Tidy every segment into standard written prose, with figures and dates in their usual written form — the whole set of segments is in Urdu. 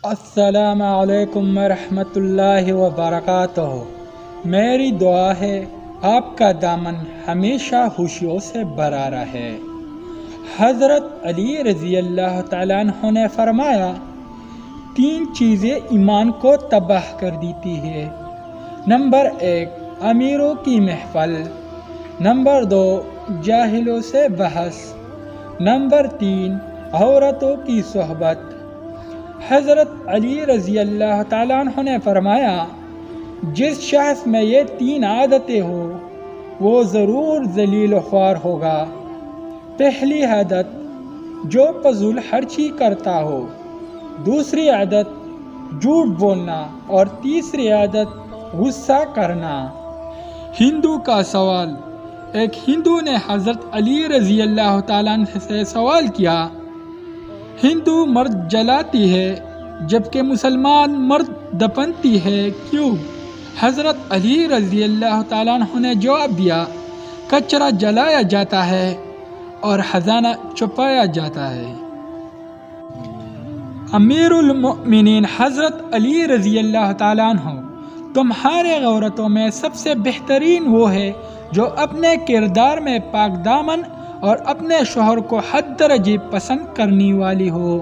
السلام علیکم ورحمۃ اللہ وبرکاتہ۔ میری دعا ہے آپ کا دامن ہمیشہ خوشیوں سے بھرا رہے۔ حضرت علی رضی اللہ تعالیٰ عنہ نے فرمایا، 3 چیزیں ایمان کو تباہ کر دیتی ہے۔ نمبر 1 امیروں کی محفل، نمبر 2 جاہلوں سے بحث، نمبر 3 عورتوں کی صحبت۔ حضرت علی رضی اللہ تعالیٰ عنہ نے فرمایا، جس شخص میں یہ 3 عادتیں ہوں وہ ضرور ذلیل و خوار ہوگا۔ پہلی عادت، جو فضول خرچی کرتا ہو۔ دوسری عادت، جھوٹ بولنا، اور تیسری عادت، غصہ کرنا۔ ہندو کا سوال۔ ایک ہندو نے حضرت علی رضی اللہ تعالیٰ عنہ سے سوال کیا، ہندو مرد جلاتی ہے جبکہ مسلمان مرد دفنتی ہے، کیوں؟ حضرت علی رضی اللہ تعالیٰ عنہ نے جواب دیا، کچرا جلایا جاتا ہے اور خزانہ چھپایا جاتا ہے۔ امیر المؤمنین حضرت علی رضی اللہ تعالیٰ عنہ، تمہارے عورتوں میں سب سے بہترین وہ ہے جو اپنے کردار میں پاک دامن اور اپنے شوہر کو حد درجے پسند کرنے والی ہو۔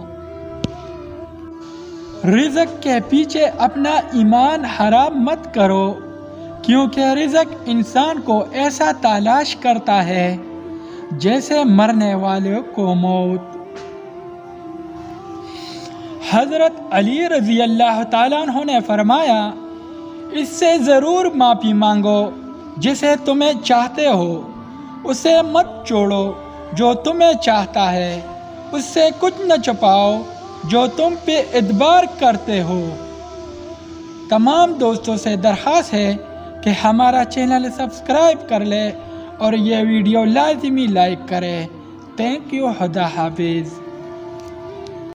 رزق کے پیچھے اپنا ایمان حرام مت کرو، کیونکہ رزق انسان کو ایسا تلاش کرتا ہے جیسے مرنے والے کو موت۔ حضرت علی رضی اللہ تعالیٰ عنہ نے فرمایا، اس سے ضرور معافی مانگو جسے تمہیں چاہتے ہو، اسے مت چھوڑو جو تمہیں چاہتا ہے، اس سے کچھ نہ چھپاؤ جو تم پہ اعتبار کرتے ہو۔ تمام دوستوں سے درخواست ہے کہ ہمارا چینل سبسکرائب کر لے اور یہ ویڈیو لازمی لائک کرے۔ تھینک یو، خدا حافظ۔